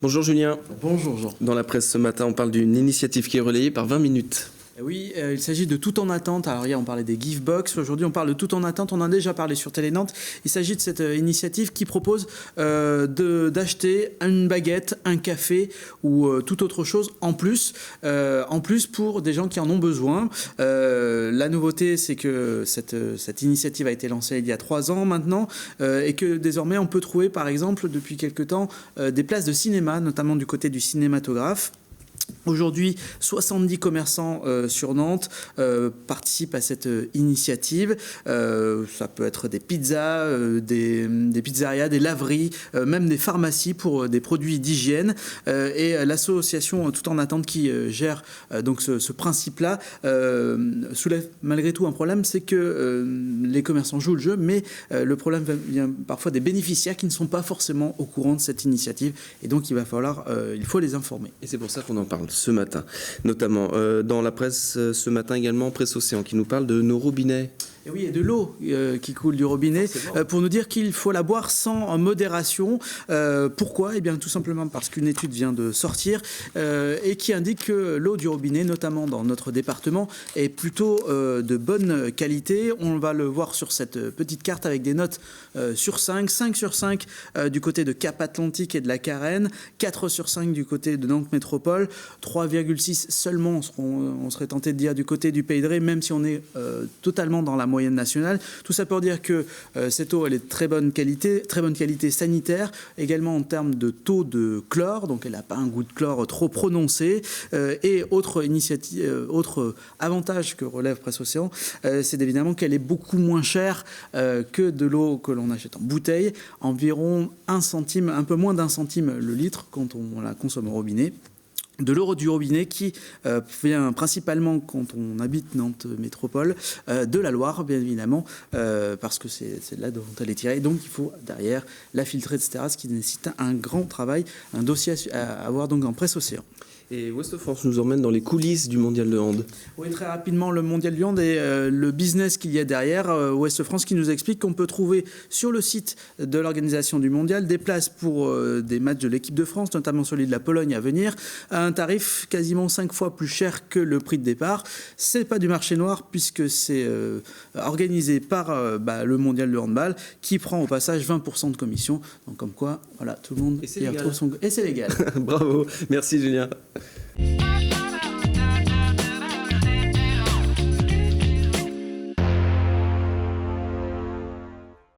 Bonjour Julien. Bonjour Jean. Dans la presse ce matin, on parle d'une initiative qui est relayée par 20 minutes. Oui, il s'agit de Tout en attente. Alors hier, on parlait des Givebox. Aujourd'hui, on parle de Tout en attente. On en a déjà parlé sur Télé Nantes. Il s'agit de cette initiative qui propose d'acheter une baguette, un café ou toute autre chose en plus pour des gens qui en ont besoin. La nouveauté, c'est que cette initiative a été lancée il y a 3 ans maintenant et que désormais, on peut trouver, par exemple, depuis quelques temps, des places de cinéma, notamment du côté du cinématographe. Aujourd'hui, 70 commerçants sur Nantes participent à cette initiative. Ça peut être des pizzas, des pizzerias, des laveries, même des pharmacies pour des produits d'hygiène. Et l'association Tout en attente qui gère donc ce principe-là soulève malgré tout un problème, c'est que les commerçants jouent le jeu, mais le problème vient parfois des bénéficiaires qui ne sont pas forcément au courant de cette initiative. Et donc, il faut les informer. Et c'est pour ça qu'on en parle ce matin, notamment dans la presse ce matin également, Presse Océan, qui nous parle de nos robinets. Et oui, il y a de l'eau qui coule du robinet pour nous dire qu'il faut la boire sans modération. Pourquoi ? Eh bien, tout simplement parce qu'une étude vient de sortir et qui indique que l'eau du robinet, notamment dans notre département, est plutôt de bonne qualité. On va le voir sur cette petite carte avec des notes sur 5. 5 sur 5 du côté de Cap-Atlantique et de la Carène, 4 sur 5 du côté de Nantes Métropole, 3,6 seulement, on serait tenté de dire, du côté du Pays de Ré, même si on est totalement dans la moyenne nationale. Tout ça pour dire que cette eau, elle est de très bonne qualité sanitaire, également en termes de taux de chlore, donc elle n'a pas un goût de chlore trop prononcé. Et autre avantage que relève Presse Océan, c'est évidemment qu'elle est beaucoup moins chère que de l'eau que l'on achète en bouteille, environ 1 centime, un peu moins d'1 centime le litre quand on la consomme au robinet. De l'eau du robinet qui vient principalement, quand on habite Nantes Métropole, de la Loire, bien évidemment, parce que c'est là dont elle est tirée. Donc il faut derrière la filtrer, etc., ce qui nécessite un grand travail, un dossier à avoir donc en Presse Océan. Et Ouest France nous emmène dans les coulisses du mondial de hand. Oui, très rapidement, le mondial du hand et le business qu'il y a derrière. Ouest France qui nous explique qu'on peut trouver sur le site de l'organisation du mondial des places pour des matchs de l'équipe de France, notamment celui de la Pologne à venir, à un tarif quasiment 5 fois plus cher que le prix de départ. C'est pas du marché noir puisque c'est organisé par le mondial de handball qui prend au passage 20% de commission. Donc comme quoi, voilà, tout le monde y retrouve son... Et c'est légal. Bravo, merci Julien.